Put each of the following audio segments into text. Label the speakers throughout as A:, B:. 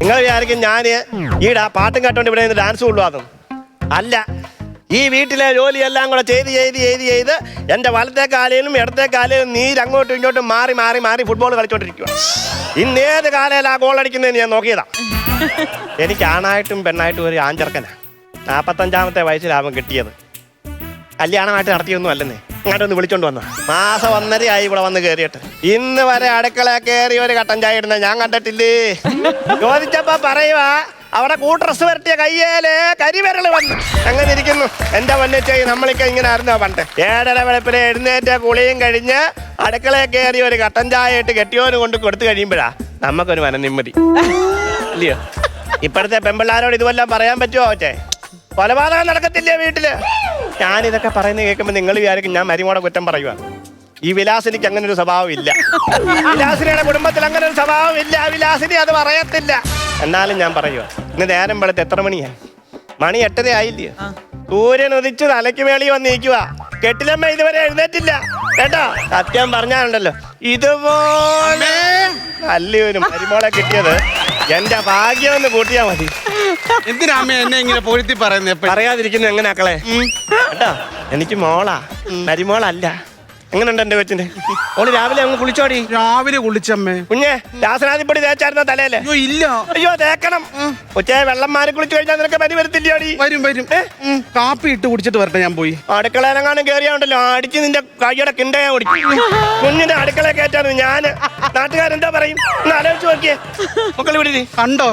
A: നിങ്ങൾ വിചാരിക്കും ഞാൻ ഈടാ പാട്ടും കേട്ടോണ്ട് ഇവിടെ നിന്ന് ഡാൻസ് കൊള്ളുവാന്നും. അല്ല, ഈ വീട്ടിലെ ജോലിയെല്ലാം കൂടെ ചെയ്ത് എൻ്റെ വലത്തെ കാലയിലും ഇടത്തെ കാലയിലും നീരങ്ങോട്ടും ഇങ്ങോട്ടും മാറി ഫുട്ബോൾ കളിച്ചോണ്ടിരിക്കുക. ഇന്നേത് കാലയിലാ ഗോൾ അടിക്കുന്നതെന്ന് ഞാൻ നോക്കിയതാ. എനിക്ക് ആണായിട്ടും പെണ്ണായിട്ടും ഒരു ആഞ്ചർക്കനാ. 45-ാമത്തെ വയസ്സിലാവും കിട്ടിയത്. കല്യാണമായിട്ട് നടത്തിയൊന്നും അല്ലെന്നേ. അങ്ങോട്ടൊന്ന് വിളിച്ചോണ്ട് വന്ന മാസം 1.5 ആയി ഇവിടെ വന്ന് കയറിയിട്ട്. ഇന്ന് വരെ അടുക്കള കയറി ഒരു കട്ടൻ ചായ ഇടുന്ന ഞാൻ കണ്ടിട്ടില്ലേ. ചോദിച്ചപ്പോ പറയുവാ അവിടെ കൂട്രസ് വരട്ടിയ കയ്യേല് കരിവിരല് വന്നു. അങ്ങനെ ഇരിക്കുന്നു. എന്റെ വന്നിച്ച് നമ്മളൊക്കെ ഇങ്ങനെ ആയിരുന്നോ പണ്ട്? 7:30 വെളുപ്പിലെ എഴുന്നേറ്റ കുളിയും കഴിഞ്ഞ് അടുക്കളയിൽ കയറി ഒരു കട്ടൻ ചായ ഇട്ട് കെട്ടിയോന് കൊണ്ട് കൊടുത്തു കഴിയുമ്പോഴാ നമുക്കൊരു മനനിമ്മതി ഇല്ലയോ? ഇപ്പോഴത്തെ പെമ്പിള്ളാരോട് ഇതുവെല്ലാം പറയാൻ പറ്റുമോ? ഒറ്റേ കൊലപാതകം നടക്കത്തില്ലേ വീട്ടില്? ഞാനിതൊക്കെ പറയുന്നത് കേൾക്കുമ്പോൾ നിങ്ങൾ വിചാരിക്കും ഞാൻ മരുമോടെ കുറ്റം പറയുക. ഈ വിലാസിനിക്ക് അങ്ങനെ ഒരു സ്വഭാവം ഇല്ല. വിലാസിനിയുടെ കുടുംബത്തിൽ അങ്ങനെ ഒരു സ്വഭാവം ഇല്ല. വിലാസിനി അത് പറയത്തില്ല. എന്നാലും ഞാൻ പറയുക, ഇന്ന് നേരം വെളുത്ത് എത്ര മണിയായി? മണി 8:30 ആയില്ലേ? സൂര്യൻ ഉദിച്ച് തലയ്ക്ക് മേളി വന്നിരിക്കുക. കെട്ടിലമ്മ ഇതുവരെ എഴുന്നേറ്റില്ല കേട്ടോ. സത്യം പറഞ്ഞാലുണ്ടല്ലോ, ഇതുപോലെ നല്ലൊരു മരുമോളെ കിട്ടിയത് എന്റെ ഭാഗ്യം ഒന്ന് കൂട്ടിയാ മതി.
B: എന്തിനാ അമ്മ എന്നെ ഇങ്ങനെ പൊഴുത്തി പറയുന്നേ?
A: പറയാതിരിക്കുന്നു എങ്ങനെ മക്കളെ കേട്ടോ. എനിക്ക് മോളാ, മരുമോളല്ല. എങ്ങനെയുണ്ട് എന്റെ കൊച്ചിന്? ഓള് രാവിലെ അങ്ങ് കുളിച്ചോടി?
B: രാവിലെ കുളിച്ചമ്മേ.
A: കുഞ്ഞെ രാസനാദിപ്പൊടി തേച്ചായിരുന്നോ തലയില്?
B: ഇല്ല.
A: അയ്യോ തേക്കണം. കൊച്ചേ വെള്ളം മാറി കുളിച്ചു കഴിഞ്ഞാൽ നിനക്ക് പനി വരത്തില്ലോടി?
B: വരും. കാപ്പി ഇട്ട് കുടിച്ചിട്ട് വരട്ടെ ഞാൻ പോയി.
A: അടുക്കളയിലെങ്ങാനും കയറിയാണ്ടല്ലോ അടിച്ച് നിന്റെ കൈയുടെ കിണ്ടയാ കുടിക്കും. കുഞ്ഞിന്റെ അടുക്കള കയറ്റാണ് ഞാന്. നാട്ടുകാരെന്താ പറയും? ഒന്ന് ആലോചിച്ച് നോക്കിയേ മക്കൾ വിടി.
B: കണ്ടോ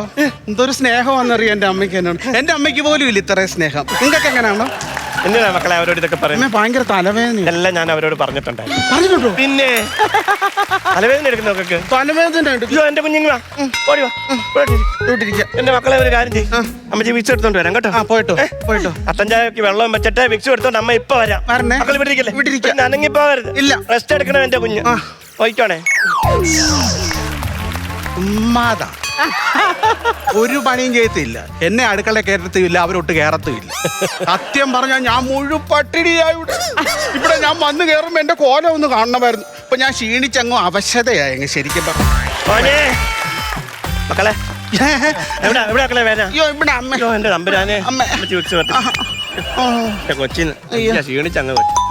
B: എന്തൊരു സ്നേഹമാണെന്നറിയാം എന്റെ അമ്മയ്ക്ക് എന്നോട്. എന്റെ അമ്മയ്ക്ക് പോലും ഇല്ല ഇത്രയും സ്നേഹം. നിങ്ങൾക്ക് എങ്ങനെയാണോ?
A: എന്തിനാ മക്കളെ അവരോട് ഇതൊക്കെ പറയുന്നത്?
B: ഭയങ്കര തലവേദന.
A: എല്ലാം ഞാൻ അവരോട് പറഞ്ഞിട്ടുണ്ടായിരുന്നു.
B: പറഞ്ഞിട്ടുണ്ടോ?
A: പിന്നെ തലവേദന എടുക്കുന്നവർക്ക്
B: തലവേദന
A: എന്റെ കുഞ്ഞുങ്ങൾ എന്റെ മക്കളെ ഒരു കാര്യം ചെയ്യും. അമ്മച്ചി വിക്സ് എടുത്തോണ്ട് വരാം കേട്ടോ.
B: പോയിട്ടോ.
A: കട്ടഞ്ചായക്ക് വെള്ളം വെച്ചിട്ട് വിക്സ് എടുത്തോണ്ട് അമ്മ ഇപ്പൊ വരാം. മക്കൾ വിട്ടിരിക്കല്ലേ? അനങ്ങി പോവരുത്.
B: ഇല്ല.
A: റെസ്റ്റ് എടുക്കണം എന്റെ കുഞ്ഞ്. പോയിക്കോണേ.
B: ഉമ്മാതാ ഒരു പണിയും ചെയ്യത്തില്ല. എന്നെ അടുക്കള കയറത്തുമില്ല, അവരൊട്ട് കയറത്തുമില്ല. സത്യം പറഞ്ഞാൽ ഞാൻ മുഴു പട്ടിണിയായി ഇവിടെ. ഞാൻ വന്ന് കയറുമ്പോ എന്റെ കോലം ഒന്ന് കാണണമായിരുന്നു. ഇപ്പൊ ഞാൻ ക്ഷീണിച്ചങ്ങോ അവശതയായി ശരിക്കും പറഞ്ഞു.
A: മക്കളെ
B: അയ്യോ ഇവിടെ അമ്മ.
A: എന്റെ നമ്പരാനെ കൊച്ചിന് ക്ഷീണിച്ചങ്ങ് പറ്റും.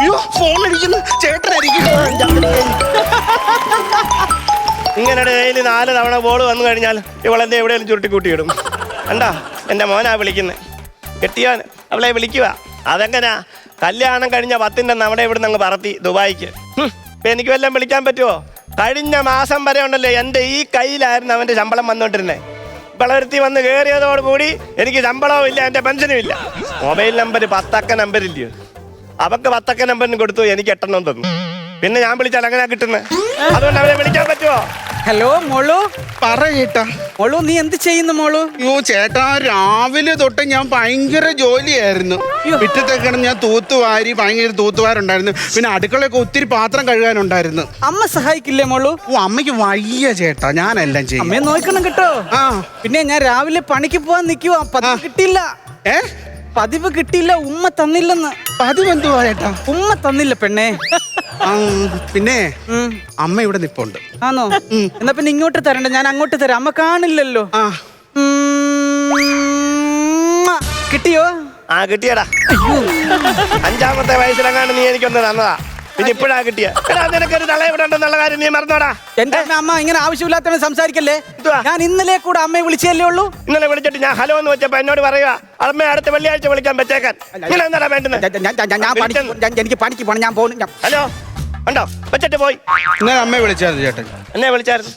B: അയ്യോ ഫോൺ അടിക്കുന്നു. ചേട്ടനായിരിക്കും.
A: ഇങ്ങനെ ഡെയിലി 4 തവണ ബോൾ വന്നു കഴിഞ്ഞാൽ ഇവളെന്തെ എവിടെയെങ്കിലും ചുരുട്ടിക്കൂട്ടിയിടും. കണ്ടാ എന്റെ മോനാ വിളിക്കുന്നത്. കെട്ടിയാൻ അവളെ വിളിക്കുക. അതെങ്ങനാ? കല്യാണം കഴിഞ്ഞ 10ന്റെ നമ്മുടെ ഇവിടുന്ന് അങ്ങ് പറത്തി ദുബായിക്ക്. ഇപ്പം എനിക്ക് വല്ലതും വിളിക്കാൻ പറ്റുമോ? കഴിഞ്ഞ മാസം വരെ ഉണ്ടല്ലോ എൻ്റെ ഈ കയ്യിലായിരുന്നു അവൻ്റെ ശമ്പളം വന്നുകൊണ്ടിരുന്നത്. വിളവരുത്തി വന്ന് കയറിയതോടുകൂടി എനിക്ക് ശമ്പളവും ഇല്ല, എൻ്റെ പെൻഷനും ഇല്ല. മൊബൈൽ നമ്പർ 10 അക്ക നമ്പരില്ലയോ? അവക്ക് 10 അക്ക നമ്പറിന് കൊടുത്തു, എനിക്ക് 8 എണ്ണം തന്നു. പിന്നെ ഞാൻ വിളിച്ചാൽ അങ്ങനെ കിട്ടുന്നത്. അതുകൊണ്ട് അവരെ വിളിക്കാൻ പറ്റുമോ?
C: ഹലോ മോളു.
B: പറയേട്ടാ.
C: മോളു നീ എന്ത് ചെയ്യുന്നു മോളു?
B: അയ്യോ ചേട്ടാ, രാവിലെ തൊട്ട് ഞാൻ ഭയങ്കര ജോലിയായിരുന്നു. മുറ്റത്തൊക്കെ ഞാൻ തൂത്തുവാരി, ഭയങ്കര തൂത്തുവാരുണ്ടായിരുന്നു. പിന്നെ അടുക്കളയൊക്കെ ഒത്തിരി പാത്രം കഴുകാനുണ്ടായിരുന്നു.
C: അമ്മ സഹായിക്കില്ലേ മോളു?
B: ഓ അമ്മയ്ക്ക് വയ്യ ചേട്ടാ, ഞാനെല്ലാം ചെയ്യും.
C: അമ്മയെ നോക്കണം കേട്ടോ. പിന്നെ ഞാൻ രാവിലെ പണിക്ക് പോവാൻ നിൽക്കുവാ. പതിവ് കിട്ടിയില്ല. പതിവ് കിട്ടിയില്ല. ഉമ്മ തന്നില്ലെന്ന്.
B: പതിവ് എന്തുവാ ചേട്ടാ?
C: ഉമ്മ തന്നില്ല പെണ്ണേ.
B: പിന്നെ അമ്മ ഇവിടെ നിപ്പുണ്ട്.
C: ആണോ? എന്നാ പിന്നെ ഇങ്ങോട്ട് തരണ്ട, ഞാൻ അങ്ങോട്ട് തരാം. അമ്മ കാണില്ലല്ലോ. കിട്ടിയോ?
A: കിട്ടിയടാ. 5ാമത്തെ വയസ്സിലെങ്ങാണ്ട് നീ എനിക്കൊന്ന് തന്നതാ. പിന്നെ ഇപ്പോഴാ കിട്ടിയ. നിനക്കൊരു തല ഇവിടെ ഉണ്ടെന്നുള്ള കാര്യം നീ മറന്നോടാ.
C: എന്റെ അമ്മ ഇങ്ങനെ ആവശ്യമില്ലാത്ത സംസാരിക്കല്ലേ. ഞാൻ ഇന്നലെ കൂടെ അമ്മയെ വിളിച്ചല്ലേ ഉള്ളൂ.
A: ഇന്നലെ വിളിച്ചിട്ട് ഞാൻ ഹലോ എന്ന് വെച്ചപ്പോ എന്നോട് പറയുക അമ്മ അടുത്ത വെള്ളിയാഴ്ച വിളിക്കാൻ പറ്റേക്കാൻ. എന്താ വേണ്ടുന്നത്?
C: എനിക്ക് പണിക്ക് പോണം, ഞാൻ പോകുന്നു.
A: ഹലോ ഉണ്ടോ? വെച്ചിട്ട് പോയി.
B: ഞാൻ അമ്മയെ വിളിച്ചായിരുന്നു ചേട്ടൻ.
A: എന്നെ വിളിച്ചായിരുന്നു.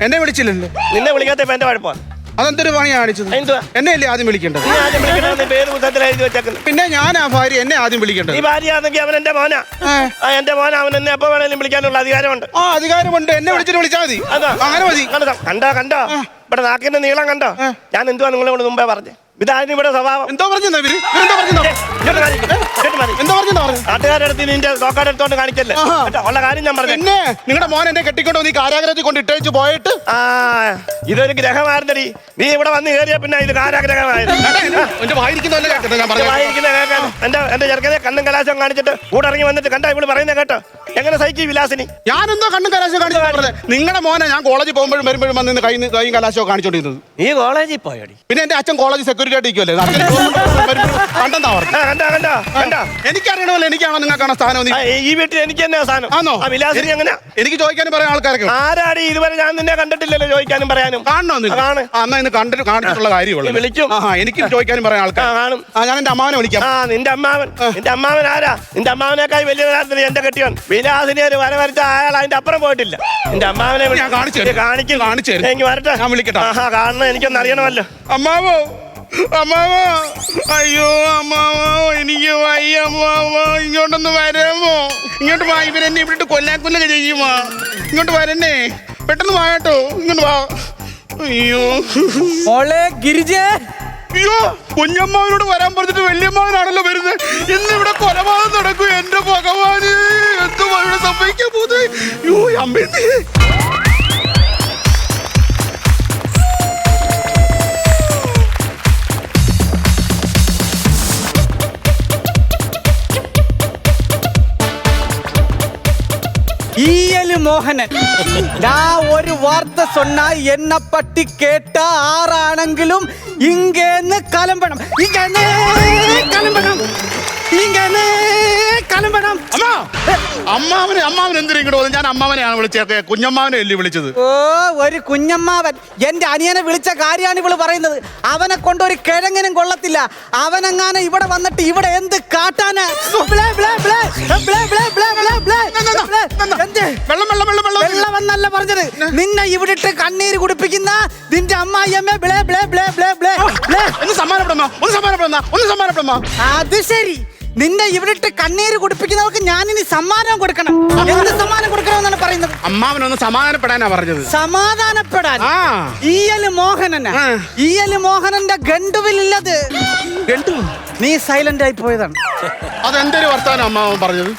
B: എന്നെ വിളിച്ചില്ലല്ലോ.
A: നിന്നെ വിളിക്കാത്തപ്പോ എന്റെ കുഴപ്പമാണ്.
B: അതെന്തൊരു പണിയാ കാണിച്ചത്? എന്നെ അല്ലേ ആദ്യം വിളിക്കേണ്ടത്?
A: നീ ആദ്യം വിളിക്കണമെന്ന് പേര് പുസ്തകത്തിൽ എഴുതി വെച്ചേക്കുന്നു.
B: പിന്നെ ഞാനാ ഭാര്യ, എന്നെ ആദ്യം വിളിക്കേണ്ടത്.
A: ഈ ഭാര്യയാണെങ്കിൽ അവൻ എന്റെ മോനാ. എന്റെ മോൻ അവൻ എന്നെ എപ്പോ വേണേലും വിളിക്കാനുള്ള അധികാരമുണ്ട്.
B: അധികാരമുണ്ട്. എന്നെ വിളിച്ചിട്ട് വിളിച്ചാൽ മതി. അങ്ങനെ മതി.
A: കണ്ടോ ഇവിടെ നാക്കിന്റെ നീളം കണ്ടോ? ഞാൻ എന്തുവാ നിങ്ങളോട് മുമ്പേ പറഞ്ഞു? ഇതായിരുന്നു ഇവിടെ സ്വഭാവം.
B: എന്തോ പറഞ്ഞു? എന്താ പറഞ്ഞു
A: നാട്ടുകാരെടുത്ത് നിന്റെ നോക്കാടെടുത്തോണ്ട് കാണിക്കല്ലേ കേട്ടോ, ഉള്ള കാര്യം ഞാൻ പറഞ്ഞു.
B: പിന്നെ നിങ്ങളുടെ മോൻ എന്നെ കെട്ടിക്കൊണ്ട് നീ കാരാഗ്രഹത്തിൽ കൊണ്ട് ഇട്ടേച്ച് പോയിട്ട്
A: ആ ഇതൊരു ഗ്രഹമായിരുന്നടി. നീ ഇവിടെ വന്ന് കയറിയ പിന്നെ ഇത് കാരാഗ്രഹമായിരുന്നു.
B: എന്റെ വായിരിക്കുന്നതല്ലേ കേട്ടോ ഞാൻ പറഞ്ഞു.
A: എന്റെ ചെറുക്കനെ കണ്ണും കലാശം കാണിച്ചിട്ട് കൂടെ ഇറങ്ങി വന്നിട്ട് കണ്ട ഇവിടെ പറയുന്നത് കേട്ടോ. എങ്ങനെ സഹിക്കും വിലാസിനി?
B: ഞാനെന്തോ കണ്ണും കലാശം കാണിച്ചു പറഞ്ഞത്. നിങ്ങളുടെ മോനെ ഞാൻ കോളേജിൽ പോകുമ്പോഴും വരുമ്പോഴും വന്ന് കൈയും കലാശവും കാണിച്ചോണ്ടിരുന്നത്.
A: നീ കോളേജിൽ പോയടി?
B: പിന്നെ എന്റെ അച്ഛൻ കോളേജ് സെക്യൂരിറ്റി ആയിട്ട് ഇരിക്കുമല്ലേ, കണ്ടെന്താ പറഞ്ഞു. എനിക്കറിയണമല്ലോ, എനിക്കാണോ നിങ്ങൾക്കാണോ സ്ഥാനം?
A: ഈ വീട്ടിൽ എനിക്ക് തന്നെ സ്ഥാനം
B: ആണോ?
A: വിലാസിനി എങ്ങനെ?
B: എനിക്ക് ചോദിക്കാനും പറയാൻ ആൾക്കാരൊക്കെ
A: ആരാടി ഇതുവരെ ഞാൻ നിന്നെ കണ്ടിട്ടില്ലല്ലോ ചോദിക്കാനും പറയാനും.
B: കാണണോ? എന്നാ ഇന്ന് കണ്ടിട്ട് കാണിച്ചിട്ടുള്ള കാര്യമുള്ളൂ.
A: വിളിക്കും.
B: എനിക്ക് ചോദിക്കാനും പറയാൻ ആൾക്കാർ കാണും. ഞാൻ എന്റെ അമ്മാവനെ വിളിക്കാം.
A: നിന്റെ അമ്മാവൻ ആരാ? നിന്റെ അമ്മാവനേക്കായി വലിയ കാര്യത്തിൽ എന്റെ കെട്ടിയോൻ വിലാസിനി ഒരു വര വരച്ച അയാൾ അതിന്റെ അപ്പുറം പോയിട്ടില്ല. നിന്റെ അമ്മാവനെ കാണിച്ചു എനിക്ക് വരട്ടെ.
B: ഞാൻ വിളിക്കട്ടെ.
A: കാണണം, എനിക്കൊന്ന് അറിയണമല്ലോ.
B: അമ്മാവോ അമ്മാവോ, അയ്യോ അമ്മാവോ എനിക്ക് വയ്യ അമ്മാവോ, ഇങ്ങോട്ടൊന്ന് വരാമോ? ഇങ്ങോട്ട് വാ, ഇവരെന്നെ ഇവിടെ കൊല്ലാക്കൊല്ലൊക്കെ ചെയ്യുമോ? ഇങ്ങോട്ട് വരണ്ടേ, പെട്ടെന്ന് വാ കേട്ടോ, ഇങ്ങോട്ട് വാ. അയ്യോ
C: മോളെ ഗിരിജേ,
B: അയ്യോ കുഞ്ഞമ്മാവനോട് വരാൻ പറഞ്ഞിട്ട് വല്യമ്മാവനാണല്ലോ വരുന്നത്. എന്നിവിടെ കൊലപാതകം നടക്കും. എന്റെ ഭഗവാന്, എന്തുവാ ഇവിടെ സംഭവിക്കാൻ പോകുന്നത്? അയ്യോ അമ്മേ.
C: மோகனன், நான் ஒரு வார்த்தை சொன்னா என்ன பத்தி கேட்டா ஆறானங்களும் இங்கேன்னு கிளம்பணும், இங்கேன்னு கிளம்பணும், ഇങ്ങനെ കലമ്പണം.
B: അമ്മാവൻ എന്തിനോ? ഞാൻ അമ്മാവനെയാണ് വിളിച്ചത്, കുഞ്ഞമ്മാവനെ അല്ലേ വിളിച്ചത്?
C: ഓ ഒരു കുഞ്ഞമ്മാവൻ. എന്റെ അനിയനെ വിളിച്ച കാര്യമാണ് ഇവള് പറയുന്നത്. അവനെ കൊണ്ട് ഒരു കിഴങ്ങിനും കൊള്ളത്തില്ല. അവനെങ്ങാനും ഇവിടെ വന്നിട്ട് ഇവിടെ എന്ത് കാട്ടാന്? വെള്ളമെന്നല്ല പറഞ്ഞത്, നിന്നെ ഇവിടെ ഇട്ട് കണ്ണീര് കുടിപ്പിക്കുന്ന നിന്റെ അമ്മായിയമ്മ. അത് ശരി, നിന്നെ ഇവിടിട്ട് കണ്ണീര് കുടിപ്പിക്കുന്നവർക്ക് ഞാനിനി സമ്മാനം കൊടുക്കണം. എന്ത് സമ്മാനം കൊടുക്കണമെന്നാണ് പറയുന്നത്?
B: അമ്മാവനൊന്ന് സമാധാനപ്പെടാനാ പറഞ്ഞത്.
C: സമാധാനപ്പെടാൻ? ഈയല് മോഹനന്റെ ഗണ്ടുവിലില്ലത്. നീ സൈലന്റ് ആയി പോയതാണ്.
B: അതെന്തൊരു വർത്താനം അമ്മാവൻ പറഞ്ഞത്?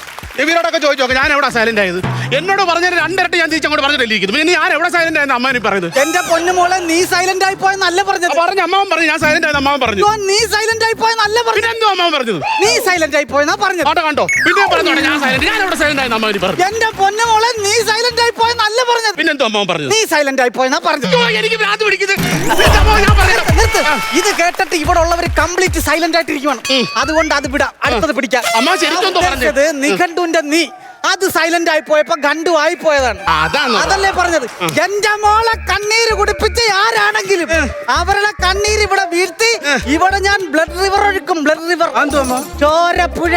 B: ഇവരോടൊക്കെ ചോദിച്ചു നോക്കാം, ഞാൻ എവിടെ സൈലന്റ് ആയത്? എന്നോട് പറഞ്ഞത് രണ്ടിരട്ടി ഞാൻ തിരിച്ചങ്ങോട്ട് പറഞ്ഞിട്ടിരിക്കുന്നു. പിന്നെ ഞാൻ എവിടെ സൈലന്റ് ആയെന്ന് അമ്മാവൻ പറയുന്നത്?
C: എന്റെ പൊന്നുമോളെ, നീ സൈലന്റ് ആയി പോയെന്നല്ല പറഞ്ഞത്.
B: പറഞ്ഞു അമ്മാവൻ പറഞ്ഞു ഞാൻ സൈലന്റ് ആയെന്ന് അമ്മാവൻ പറഞ്ഞു.
C: നീ സൈലന്റ് ആയി പോയെന്നല്ല പറഞ്ഞു.
B: എന്തോ അമ്മാവൻ പറഞ്ഞത്?
C: നീ സൈലന്റ് ആയി പോയെന്നാ പറഞ്ഞത്.
B: കണ്ടോ പിന്നെ പറഞ്ഞോട്ടെ, ഞാൻ എവിടെ സൈലന്റ് ആയെന്ന് അമ്മാവൻ പറഞ്ഞു.
C: എന്റെ പൊന്നുമോളെ, നീ സൈലന്റ് ആയി പോയെന്നല്ല പറഞ്ഞത്.
B: പിന്നെ എന്തോ അമ്മാവൻ പറഞ്ഞത്?
C: നീ സൈലന്റ് ആയി പോയെന്നാ പറഞ്ഞത്.
B: എനിക്ക് ഭ്രാന്ത് പിടിക്കുന്നത്.
C: ഇത് കേട്ടിട്ട് ഇവിടെ ഉള്ളവർ കംപ്ലീറ്റ് സൈലന്റ് ആയിട്ടിരിക്കണം. അതുകൊണ്ട് അത് വിടാം, അടുത്തത് പിടിക്കാം.
B: അമ്മ ശരിക്കും പറഞ്ഞത്
C: നിഘണ്ടുവിന്റെ നീ അത് സൈലന്റ് ആയി പോയപ്പോ ഗണ്ടു ആയി പോയതാണ്. അതല്ലേ പറഞ്ഞത്? എന്റെ മോളെ കണ്ണീര് കുടിപ്പിച്ച് ആരാണെങ്കിലും അവരുടെ കണ്ണീര് ഇവിടെ വീഴ്ത്തി ഇവിടെ ഞാൻ ബ്ലഡ് റിവർ ഒഴുക്കും. ബ്ലഡ് റിവർ, ചോരപ്പുഴ.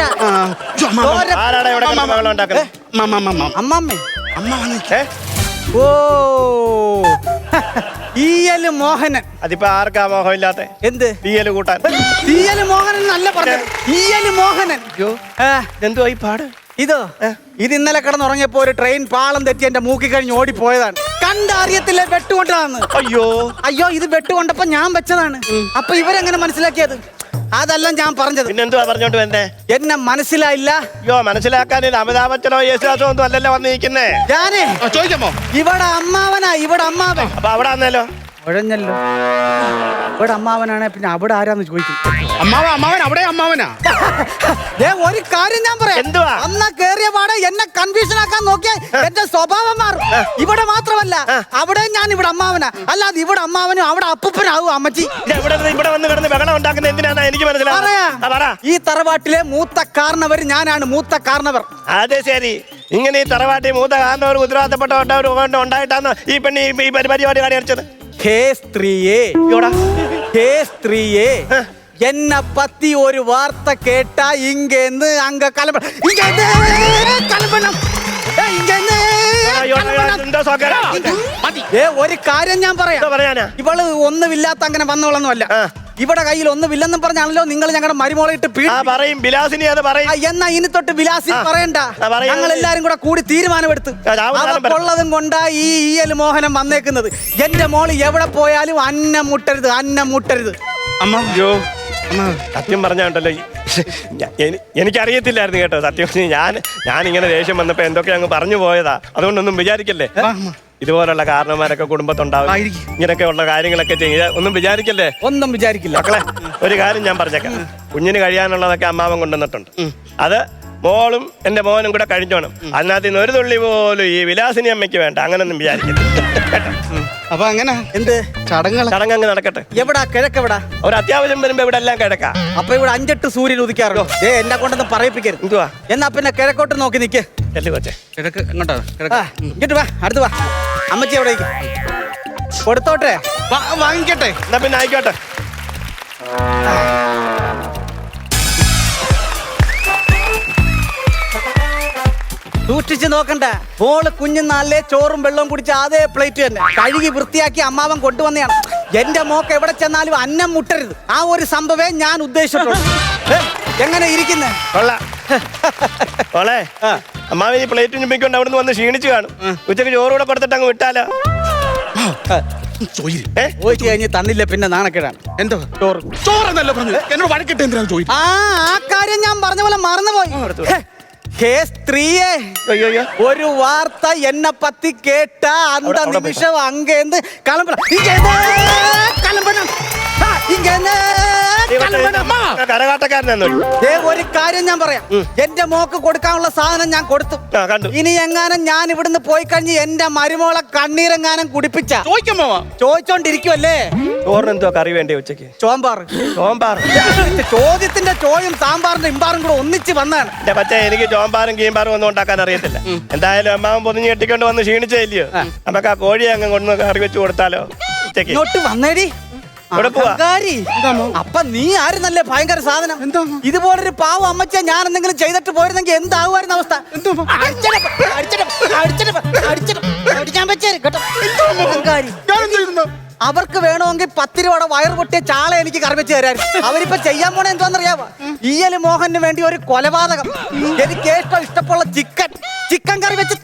C: അമ്മമ്മേ, ഓ ഈയല് മോഹനൻ.
A: അതിപ്പോ ആർക്കാ മോഹമില്ലാത്ത?
C: എന്ത്
A: തീയല് കൂട്ടാൻ?
C: തീയല് മോഹനൻ എന്നല്ല പറഞ്ഞത്, ഈയല് മോഹനൻ.
A: എന്തോ ഈ പാട്?
C: ഇത് ഇന്നലെ കിടന്നുറങ്ങിയപ്പോ ഒരു ട്രെയിൻ പാളം തെറ്റി എന്റെ മൂക്കി കഴിഞ്ഞ് ഓടിപ്പോയതാണ്. കണ്ടറിയത്തില്ല വെട്ടുകൊണ്ടാന്ന്. അയ്യോ ഇത് വെട്ടുകൊണ്ടപ്പോ ഞാൻ വെച്ചതാണ്. അപ്പൊ ഇവരെങ്ങനെ മനസ്സിലാക്കിയത്? അതെല്ലാം ഞാൻ പറഞ്ഞത്.
A: പിന്നെന്തുവാ പറഞ്ഞോണ്ട് വന്നേ?
C: എന്നെ മനസ്സിലായില്ല.
A: അയ്യോ മനസ്സിലാക്കാൻ അമിതാഭ് ബച്ചനോ യേശുദാസോ ഒന്നും അല്ലല്ലോ വന്നിരിക്കുന്നേ.
C: ഞാനേ
B: ചോദിക്കാമോ?
C: ഇവിടെ അമ്മാവനാ, ഇവിടെ അമ്മാവൻ.
A: അപ്പൊ അവിടെ വന്നല്ലോ
C: ഉഴഞ്ഞല്ലോ. ഇവിടെ അമ്മാവനാണെ പിന്നെ അവിടെ ആരാന്ന് ചോദിക്കും.
B: അമ്മാവൻ അവിടെ അമ്മാവനാ.
C: ഒരു കാര്യം ഞാൻ പറയാം.
A: എന്തുവാ?
C: അന്ന് കേറിയ പാടെ എന്നെ കൺഫ്യൂഷൻ ആക്കാൻ നോക്കിയാൽ എന്റെ സ്വഭാവം മാറും. ഇവിടെ മാത്രമല്ല, അവിടെ ഞാൻ ഇവിടെ അമ്മാവനാ. അല്ലാതെ ഇവിടെ അമ്മാവനും അവിടെ അപ്പൂപ്പനാവും അമ്മച്ചി.
A: ഇവിടെ വന്ന് കിടന്ന് ബഹളം ഉണ്ടാക്കുന്ന എന്തിനാണ് എനിക്ക് മനസ്സിലാവാ.
C: ഈ തറവാട്ടിലെ മൂത്ത കാരണവർ ഞാനാണ്, മൂത്ത കാരണവർ.
A: അതെ ശരി. ഇങ്ങനെ ഈ തറവാട്ടി മൂത്ത കാരണവർ ഉത്തരവാദിത്തപ്പെട്ട ഉണ്ടായിട്ടാണ് ഈ പെണ്ണി ഈ പരിപാടി കാണിച്ചത്.
C: ഹേ സ്ത്രീയെ, എന്നെ പത്തി ഒരു വാർത്ത കേട്ടാ ഇങ്ങന്ന് അങ്ങ കലമ്പണം. ഒരു കാര്യം ഞാൻ പറയാം. ഇവള് ഒന്നുമില്ലാത്ത അങ്ങനെ വന്നവളൊന്നും അല്ല. ഇവിടെ കയ്യിൽ ഒന്നുമില്ലെന്നും പറഞ്ഞാണല്ലോ നിങ്ങൾ ഞങ്ങളുടെ മരുമോളെ ഇട്ട്
A: പറയും. ബിലാസിനി അത് പറയും.
C: എന്നാ ഇനി തൊട്ട് ബിലാസിനി പറയണ്ട. ഞങ്ങൾ എല്ലാരും കൂടെ കൂടി തീരുമാനമെടുത്ത് അവക്കുള്ളതും കൊണ്ടാ ഈ ഈയല് മോഹനം വന്നേക്കുന്നത്. എന്റെ മോള് എവിടെ പോയാലും അന്നം മുട്ടരുത്, അന്നം മുട്ടരുത്.
A: സത്യം പറഞ്ഞാണ്ടല്ലോ എനിക്കറിയത്തില്ലായിരുന്നു കേട്ടോ സത്യം. ഞാനിങ്ങനെ ദേഷ്യം വന്നപ്പോ എന്തൊക്കെ അങ്ങ് പറഞ്ഞു പോയതാ. അതുകൊണ്ടൊന്നും വിചാരിക്കല്ലേ. ഇതുപോലുള്ള കാരണന്മാരൊക്കെ കുടുംബത്തുണ്ടാവും. ഇങ്ങനെയൊക്കെ ഉള്ള കാര്യങ്ങളൊക്കെ ചെയ്യുക. ഒന്നും വിചാരിക്കല്ലേ.
C: ഒന്നും വിചാരിക്കില്ല
A: മക്കളെ, ഒരു കാര്യം ഞാൻ പറഞ്ഞേക്കാം. കുഞ്ഞിന് കഴിയാനുള്ളതൊക്കെ അമ്മാവൻ കൊണ്ടുവന്നിട്ടുണ്ട്. അത് മോളും എന്റെ മോനും കൂടെ കഴിഞ്ഞോണം. അതിനകത്ത് നിന്ന് ഒരു തുള്ളി പോലും ഈ വിലാസിനി അമ്മയ്ക്ക് വേണ്ട. അങ്ങനൊന്നും വിചാരിക്കരുത് കേട്ടോ.
B: അപ്പൊ അങ്ങനെ
C: എന്ത്
A: ചടങ്ങ് നടക്കട്ടെ.
C: എവിടാ കിഴക്കെവിടാ?
A: ഒരു അത്യാവശ്യം വരുമ്പോ ഇവിടെ എല്ലാം കിഴക്കാ.
C: അപ്പൊ ഇവിടെ 5-8 സൂര്യൻ ഉദിക്കാറുണ്ടോ? എന്നെ കൊണ്ടൊന്നും പറയിപ്പിക്കരുത്.
A: എന്തുവാ?
C: എന്നാ പിന്നെ കിഴക്കോട്ട് നോക്കി നിക്ക്.
A: കൊച്ചേ
B: കിഴക്ക് എങ്ങോട്ടാ?
C: ഇങ്ങോട്ട് വാ, അടുത്ത് വാ. അമ്മച്ചി എവിടേക്ക് കൊടുത്തോട്ടെ?
B: വാങ്ങിക്കട്ടെ.
A: എന്നാ പിന്നെ ആയിക്കോട്ടെ.
C: സൂക്ഷിച്ച് നോക്കണ്ട. മോള് കുഞ്ഞുനാളിലെ ചോറും വെള്ളവും കുടിച്ച അതേ പ്ലേറ്റ് തന്നെ കഴുകി വൃത്തിയാക്കി അമ്മാവൻ കൊണ്ടുവന്നെയാണ്. എന്റെ മോക്ക് എവിടെ ചെന്നാലും അന്നം മുട്ടരുത്. ആ ഒരു സംഭവമേ ഞാൻ ഉദ്ദേശിച്ചിട്ടുള്ളൂ. എങ്ങനെ ഇരിക്കുന്നേ?
A: മോളെ, അമ്മാവൻ ഈ പ്ലേറ്റ് ചുമ്പിക്കൊണ്ട് അവിടെ നിന്ന് വന്ന് ക്ഷീണിച്ചു കാണും. ഉച്ചക്ക് ചോറ് കൂടെ കൊടുത്തിട്ട് അങ്ങ് വിട്ടാലോ?
C: ചോദിച്ചു കഴിഞ്ഞ് തന്നില്ല പിന്നെ നാണക്കേടാണ്.
B: എന്തോ ചോറെന്നല്ലോ പറഞ്ഞു. എന്നോട് വഴക്കിട്ട് എന്തിനാണ് ചോദിച്ചു?
C: ആ കാര്യം ഞാൻ പറഞ്ഞ പോലെ മറന്നുപോയി. സ്ത്രീയെ, ഒരു വാർത്ത എന്നെ പത്തി കേട്ട അന്ത നിമിഷം അങ്ങേന്ന് കളമ്പണം. ഒരു കാര്യം ഞാൻ പറയാം. എന്റെ മോക്ക് കൊടുക്കാനുള്ള സാധനം ഞാൻ കൊടുത്തു. ഇനി എങ്ങാനും ഞാൻ ഇവിടുന്ന് പോയി കഴിഞ്ഞ് എന്റെ മരുമോളെ കണ്ണീരെങ്ങാനും കുടിപ്പിച്ച ചോദിച്ചോണ്ടിരിക്കുവല്ലേ.
A: ചോറിനെന്തോ കറി വേണ്ടേ ഉച്ചക്ക്?
C: ചോമ്പാർ. ചോദ്യത്തിന്റെ ചോയും സാമ്പാറിന്റെ ഇമ്പാറും കൂടെ ഒന്നിച്ച് വന്നാണ്.
A: എനിക്ക് ചോമ്പാറും കീമ്പാറും ഒന്നും ഉണ്ടാക്കാൻ അറിയത്തില്ല. എന്തായാലും അമ്മാവൻ പൊതിഞ്ഞ് കെട്ടിക്കൊണ്ട് വന്ന് ക്ഷീണിച്ചില്ലയോ? നമുക്ക് ആ കോഴിയെ അങ്ങ് കൊണ്ട് കറി വെച്ച് കൊടുത്താലോ? ഉച്ചക്ക്
C: ഇങ്ങോട്ട് വന്നേടി. അപ്പൊ നീ ആയിരുന്നല്ലേ ഭയങ്കര സാധനം. ഇതുപോലൊരു പാവം അമ്മച്ച ഞാൻ എന്തെങ്കിലും ചെയ്തിട്ട് പോയിരുന്നെങ്കിൽ എന്താകുമായിരുന്നു അവസ്ഥ? അവർക്ക് വേണമെങ്കിൽ 10 രൂപയുടെ വയറ് പൊട്ടിയ ചാള എനിക്ക് കറി വെച്ച് തരായിരുന്നു. അവരിപ്പോ ചെയ്യാൻ പോണേ എന്താണെന്നറിയാവോ? ഇയല് മോഹന് വേണ്ടി ഒരു കൊലപാതകം. എനിക്ക് ഏറ്റവും ഇഷ്ടമുള്ള ചിക്കൻ കറി വെച്ച്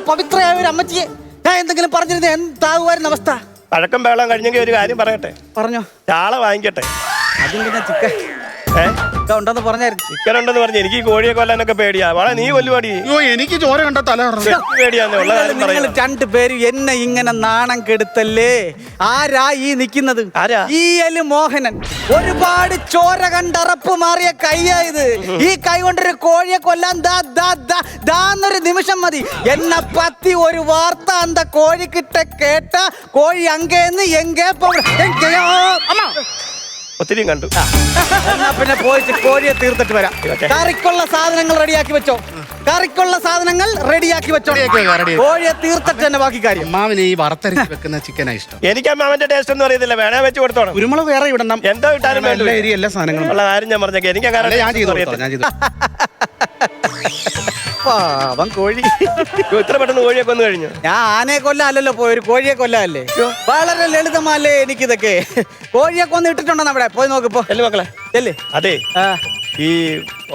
C: പവിത്രയായ ഒരു അമ്മച്ചിയെ ഞാൻ എന്തെങ്കിലും പറഞ്ഞിരുന്ന എന്താകുമായിരുന്നു അവസ്ഥ?
A: പഴക്കം ബഹളം കഴിഞ്ഞെങ്കിൽ ഒരു കാര്യം പറയട്ടെ.
C: പറഞ്ഞോ.
A: ചാള വാങ്ങിക്കട്ടെ.
C: അതിന് ചിക്കൻ ഉണ്ടെന്ന് പറഞ്ഞായിരുന്നു.
A: ചിക്കൻ ഉണ്ടെന്ന് പറഞ്ഞു. എനിക്ക് കോഴിയെ കൊല്ലാനൊക്കെ പേടിയാ. വളരെ നീ കൊല്ലുപാടി.
B: എനിക്ക് ചോര കണ്ട തല
A: പേടിയാന്ന്.
C: നിങ്ങൾ രണ്ടുപേരും എന്നെ ഇങ്ങനെ നാണം കെടുത്തല്ലേ. ആരാ ഈ നിക്കുന്നത്? ഈ എല് മോഹനൻ. ഒരുപാട് ചോര കണ്ടറപ്പ് മാറിയ കൈയായത്. ഈ കൈ കൊണ്ടൊരു കോഴിയെ കൊല്ലാൻ ദാന്നൊരു നിമിഷം മതി. എന്നെ പത്തി ഒരു വാർത്ത അന്ത കോഴിക്കിட்ட കേട്ട കോഴി അങ്ങേന്ന് എങ്കേ
A: ഒത്തിരിയും കണ്ടു.
C: പിന്നെ പോയിട്ട് കോഴിയെ തീർത്തിട്ട് വരാം. കറിക്കുള്ള സാധനങ്ങൾ റെഡിയാക്കി വെച്ചോ. കോഴിയെ തീർത്തിട്ട് തന്നെ ബാക്കി കാര്യം.
B: അമ്മാവിന് ഈ വറുത്തരച്ച് വെക്കുന്ന ചിക്കനാ ഇഷ്ടം.
A: എനിക്ക് അമ്മാവന്റെ ടേസ്റ്റ് ഒന്നും അറിയത്തില്ല. വേണേ വെച്ച് കൊടുത്തോണം.
B: കുരുമുളക് വേറെ ഇടണം.
A: എന്തോ ഇട്ടാലും വേണ്ട.
B: എല്ലാ സാധനങ്ങളും
A: ഉള്ള കാര്യം ഞാൻ പറഞ്ഞേക്കാം. എനിക്ക് അങ്ങനെ
B: ഞാൻ ചെയ്തു.
C: അവൻ കോഴി
A: ഇത്ര പെട്ടെന്ന് കോഴിയെ കൊന്നു കഴിഞ്ഞു.
C: ഞാൻ ആനയെ കൊല്ലല്ലോ പോയി, ഒരു കോഴിയെ കൊല്ലല്ലേ. വളരെ ലളിതമല്ലേ എനിക്കിതൊക്കെ. കോഴിയെ കൊന്ന് ഇട്ടിട്ടുണ്ടോ അവിടെ? പോയി നോക്കിപ്പോ
A: മക്കളെ. അതെ, ഈ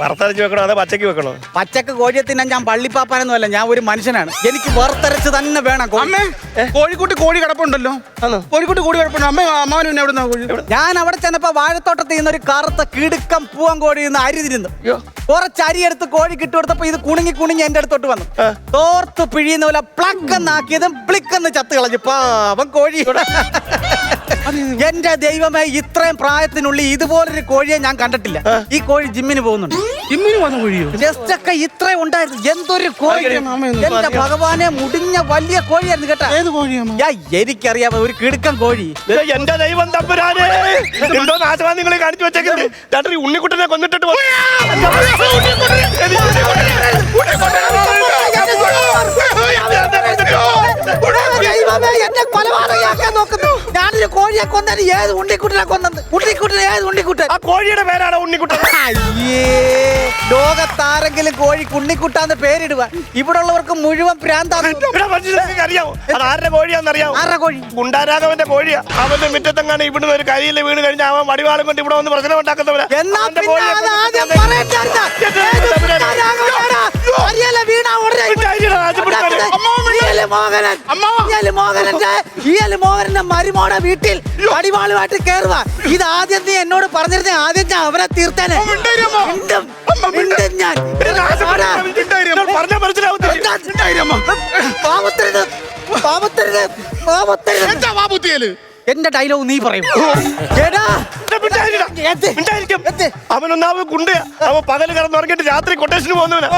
A: വറുത്തരച്ച് വെക്കണോ അതോ പച്ചക്ക് വെക്കണോ?
C: പച്ചക്ക് കോഴിയെ തിന്നാൻ ഞാൻ പള്ളിപ്പാപ്പാനൊന്നും അല്ല. ഞാൻ ഒരു മനുഷ്യനാണ്. എനിക്ക് വറുത്തരച്ച് തന്നെ വേണം.
B: കോഴിക്കുട്ടി കോഴി കിടപ്പുണ്ടല്ലോ. കോഴിക്കുട്ടി കോഴി കിടപ്പുണ്ട്. ഞാൻ
C: അവിടെ ചെന്നപ്പോ വാഴത്തോട്ടത്തിൽ നിന്ന് ഒരു കറുത്ത കിടുക്കം പൂവൻ കോഴി നിന്ന് അരി തിരുന്നു. കുറച്ച് അരി എടുത്ത് കോഴി കിട്ടുകൊടുത്തപ്പോ ഇത് കുണുങ്ങി എന്റെ അടുത്തോട്ട് വന്നു. തോർത്ത് പിഴിയുന്ന പോലെ പ്ലക്കെന്നാക്കിയതും പ്ലിക്കെന്ന് ചത്ത് കളഞ്ഞു. പാവൻ കോഴി. എന്റെ ദൈവമേ, ഇത്രയും പ്രായത്തിനുള്ളിൽ ഇതുപോലൊരു കോഴിയെ ഞാൻ കണ്ടിട്ടില്ല. ഈ കോഴി ജിമ്മിന് പോകുന്നുണ്ട്. ജസ്റ്റ് ഒക്കെ ഇത്ര ഉണ്ടായിരുന്നു. എന്തൊരു കോഴി! എന്റെ ഭഗവാനെ, മുടിഞ്ഞ വലിയ കോഴിയായിരുന്നു കേട്ടാ. എനിക്കറിയാം, ഒരു കിടുക്കൻ കോഴി.
A: എന്റെ ദൈവം തമ്പുരാനെ, എന്തോ നാശമാണ് നിങ്ങൾ കാണിച്ചു വെച്ചേക്കുന്നത്. രാത്രി ഉണ്ണിക്കുട്ടനെ കൊന്നിട്ടിട്ട്
C: എന്നെ കൊലപാതകയാക്കാൻ നോക്കുന്നു. ഞാനൊരു കോഴിയെ കൊന്നത്. ഏത് ഉണ്ണിക്കുട്ടനെ കൊന്നത്? ഉണ്ണിക്കുട്ടൻ ഏത് ഉണ്ണിക്കുട്ടൻ?
A: ആ കോഴിയുടെ പേരാണ് ഉണ്ണിക്കുട്ടൻ.
C: ലോകത്താരെങ്കിലും കോഴിക്ക് ഉണ്ണിക്കുട്ടാന്ന് പേരിടുക. ഇവിടെ ഉള്ളവർക്ക് മുഴുവൻ ഭ്രാന്താണ്.
A: അറിയാമോ ആരുടെ കോഴിയാന്നറിയാമോ?
C: ആരുടെ കോഴി?
A: ഗുണ്ടാരാഘവന്റെ കോഴിയാ. അവന്റെ മുറ്റത്തെങ്ങാണ് ഇവിടുന്ന് ഒരു കരിയിൽ വീണ് കഴിഞ്ഞാൽ അവൻ വടിവാളം കൊണ്ട് ഇവിടെ വന്ന് പ്രശ്നം ഉണ്ടാക്കുന്നവരാ.
C: മോഹനന്റെ മരുമോടെ വീട്ടിൽ അടിവാളുമായിട്ട് കേറുക. ഇത് ആദ്യം നീ എന്നോട് പറഞ്ഞിരുന്നേ, ആദ്യം ഞാൻ അവനെ തീർത്തേനെ. ഞാൻ
A: പറഞ്ഞാ മനസ്സിലാവത്തില്ല.
C: എന്റെ ഡയലോഗ് നീ പറയും.
A: അവനൊന്നാമത് കുണ്ടയാ. അവൻ പകല് കിടന്നുറങ്ങിട്ട് രാത്രി കൊട്ടേഷന് പോകുന്നവനാ.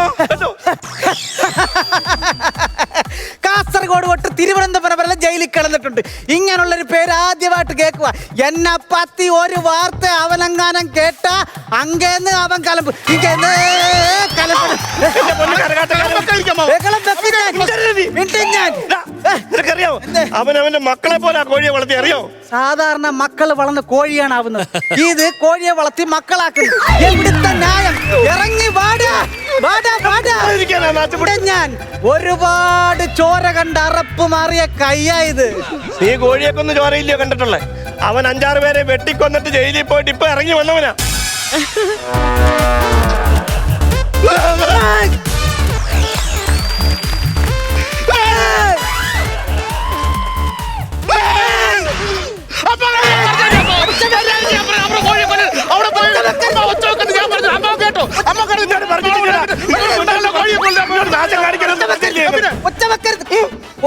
C: കാസർഗോഡ് തൊട്ട് തിരുവനന്തപുരം വരെ ജയിലിൽ കിടന്നിട്ടുണ്ട്. ഇങ്ങനുള്ളൊരു പേര് ആദ്യമായിട്ട് കേൾക്കുക. എന്നെ പത്തി ഒരു വാർത്ത അവനെങ്ങാനും കേട്ട അങ്ങേന്ന് അവൻ കലമ്പ് ഇങ്ങേന്ന്
A: നിനക്കറിയാമോ അവൻ അവന്റെ മക്കളെ പോലെ ആ കോഴിയെ വളർത്തി അറിയോ?
C: സാധാരണ മക്കള് വളർന്ന് കോഴിയാണ് ആവുന്നത്. ഇത് കോഴിയെ വളർത്തി മക്കളാക്കുന്നു. എവിടുത്തെ ന്യായം? ഇറങ്ങി വാടാ. ഞാൻ ഒരുപാട് ചോര കണ്ട് അറപ്പ് മാറിയ കയ്യായത്.
A: നീ കോഴിയെ കൊന്ന് ചോരയില്ലയോ കണ്ടിട്ടുള്ളേ? അവൻ 5-6 പേരെ വെട്ടിക്കൊന്നിട്ട് ജയിലിൽ പോയിട്ട് ഇപ്പൊ ഇറങ്ങി വന്നവനാ.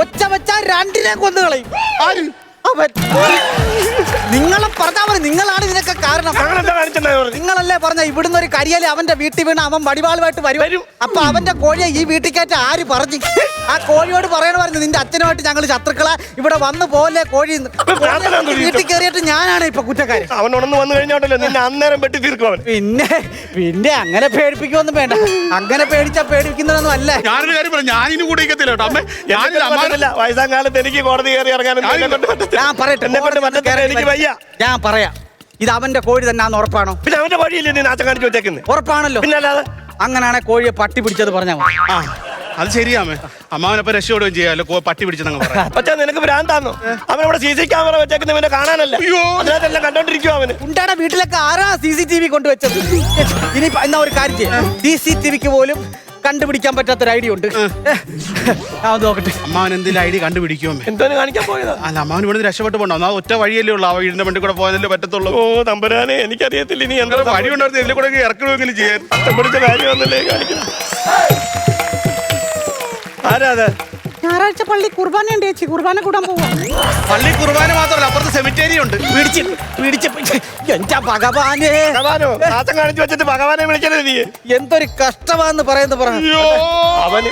C: ഒച്ച വെച്ചാ രണ്ടിനെ കൊന്നു കളയും. അവൻ നിങ്ങളെ പറഞ്ഞാ മതി. നിങ്ങളാണ് ഇതിനൊക്കെ കാരണം. നിങ്ങളല്ലേ പറഞ്ഞ ഇവിടുന്ന് ഒരു കരിയല് അവന്റെ വീട്ടിൽ വീണ് അവൻ വടിവാളുമായിട്ട് വരും. അപ്പൊ അവന്റെ കോഴിയെ ഈ വീട്ടിൽ കയറ്റി ആര് പറഞ്ഞു? ആ കോഴിയോട് പറയണ പറഞ്ഞു, നിന്റെ അച്ഛനുമായിട്ട് ഞങ്ങൾ ശത്രുക്കളെ, ഇവിടെ വന്നു പോലെ കോഴി വീട്ടിൽ കയറിയിട്ട് ഞാനാണ് ഇപ്പൊ കുറ്റക്കാരൻ.
A: അവൻ ഉണർന്നു വന്നു കഴിഞ്ഞോട്ടല്ലോ നിന്നെ അന്നേരം വെട്ടി തീർക്കും അവൻ.
C: പിന്നെ അങ്ങനെ പേടിപ്പിക്കൊന്നും വേണ്ട. അങ്ങനെ പേടിച്ചാ പേടിപ്പിക്കുന്നതൊന്നും അല്ല.
B: ഞാനൊരു കാര്യം പറഞ്ഞു, ഞാനിന് കൂടെ
A: വയസ്സാം കാലത്ത് എനിക്ക് കോടതി കയറി ഇറങ്ങാനും
C: ഞാൻ പറയട്ടെ,
A: എനിക്ക് വയ്യ.
C: ഞാൻ പറയാം. ഇത് അവന്റെ കോഴി തന്നെയാന്ന് ഉറപ്പാണോ?
A: പിന്നെ അവന്റെ കോഴിയില്ലേ നീ നാശം കാണിച്ചു വെച്ചേക്കുന്നത്?
C: ഉറപ്പാണല്ലോ.
A: പിന്നെ അല്ലാതെ
C: അങ്ങനാണ് കോഴിയെ പട്ടി പിടിച്ചത് പറഞ്ഞാൽ മതി.
B: അത് ശരിയാമേ. അമ്മാവനപ്പൊ രക്ഷപ്പെടുകയും ചെയ്യാമല്ലോ പട്ടി പിടിച്ചെന്നങ്ങ് പറയാം.
A: പക്ഷേ നിനക്ക് ഭ്രാന്താന്നോ? അവനവിടെ CC ക്യാമറ വെച്ചേക്കുന്നവനെ കാണാനല്ല, അതിനകത്തെല്ലാം കണ്ടോണ്ടിരിക്കുവോ അവന്?
C: ഉണ്ടാടെ വീട്ടിലൊക്കെ ആരാ CCTV കൊണ്ടുവച്ചത്? ഇനി എന്നാ ഒരു കാര്യം ചെയ്യാം, CCTVക്ക് പോലും കണ്ടുപിടിക്കാൻ പറ്റാത്തൊരു ഐഡിയ ഉണ്ട്. നോക്കട്ടെ.
B: അമ്മാവൻ എന്തെങ്കിലും ഐഡിയ കണ്ടുപിടിക്കുമോ?
A: എന്തോന്ന് കാണിക്കാൻ പോയതാ?
B: അല്ല, അമ്മാവൻ ഇവിടെ രക്ഷപ്പെട്ടു പോകണം. ആ ഒറ്റ വഴിയല്ലേ ഉള്ളൂ. ആ വീടിന്റെ വണ്ടി കൂടെ പോയാലേ പറ്റത്തുള്ളൂ.
A: ഓ തമ്പുരാനെ, എനിക്കറിയത്തില്ല ഇനി എന്താ
B: വഴി ഉണ്ടായിരുന്നു. ഇതിലെ കൂടെ ഇറക്കണമെങ്കിലും ചെയ്യാൻ
A: പിടിച്ച കാര്യമൊന്നല്ലേ കാണിക്കുന്നത്. ആരാ അത്?
C: ഞായറാഴ്ച പള്ളി കുർബാന ഉണ്ട് ചേച്ചി, കുർബാന കൂടാൻ പോവാ.
B: പള്ളി കുർബാന മാത്രമല്ല, അപ്പുറത്ത് സെമിറ്റേരി ഉണ്ട്.
C: എന്റെ ഭഗവാനെ,
A: നാശം കാണിച്ചു വെച്ചിട്ട് ഭഗവാനെ വിളിക്കരുത് നീ.
C: എന്തൊരു കഷ്ടമാന്ന് പറയുന്നത് പറ.
A: അവന്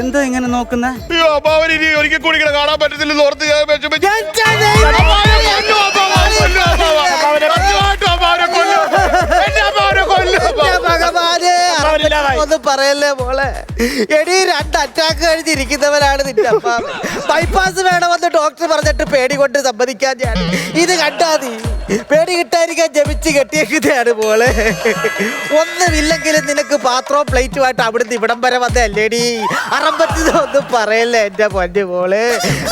C: എന്താ ഇങ്ങനെ നോക്കുന്നേ?
B: ഒരിക്കൽ കൂടി കാണാൻ പറ്റത്തില്ലെന്ന് ഓർത്ത്
C: ഒന്ന് പറയല്ലേ മോളെ. എടി 2 അറ്റാക്ക് കഴിഞ്ഞിരിക്കുന്നവരാണ് നിന്റെ അമ്മ. ബൈപ്പാസ് വേണമെന്ന് ഡോക്ടർ പറഞ്ഞിട്ട് പേടി കൊണ്ട് സമ്മതിക്കാൻ ഞാൻ. ഇത് കണ്ടാ നീ പേടി കിട്ടാതിരിക്കാൻ ജപിച്ച് കെട്ടിയേക്കുന്നതാണ് മോളെ. ഒന്നുമില്ലെങ്കിലും നിനക്ക് പാത്രവും പ്ലേറ്റുമായിട്ട് അവിടുന്ന് ഇവിടം വരെ വന്നല്ലേടി. അറമ്പറ്റിതൊന്നും പറയല്ലേ എന്റെ പൊന്നു മോള്.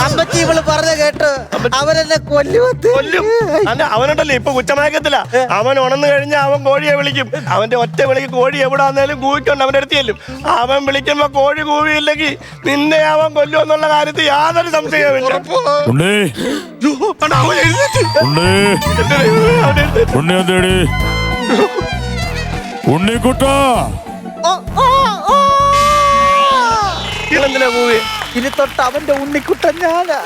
C: അമ്മച്ചി ഇവള് പറഞ്ഞ കേട്ടോ, അവരെന്നെ
A: കൊല്ലും. അവനുണ്ടല്ലോ ഇപ്പൊ കുറ്റമയക്കത്തില്ല. അവൻ ഉണർന്നു കഴിഞ്ഞാൽ അവൻ കോഴിയെ വിളിക്കും. അവന്റെ ഒറ്റ വിളിക്ക് കോഴി എവിടാന്നേലും കൂവിക്കൊണ്ട് അവന്റെ അടുത്ത് ചെല്ലും. അവൻ വിളിക്കുമ്പോ കോഴി കൂവിയില്ലെങ്കിൽ നിന്നെ അവൻ കൊല്ലും എന്നുള്ള കാര്യത്തിൽ യാതൊരു സംശയവുമില്ല.
D: ഉണ്ണിക്കുട്ട
C: ഇനി തൊട്ട് അവന്റെ ഉണ്ണിക്കുട്ടൻ ഞാനാ.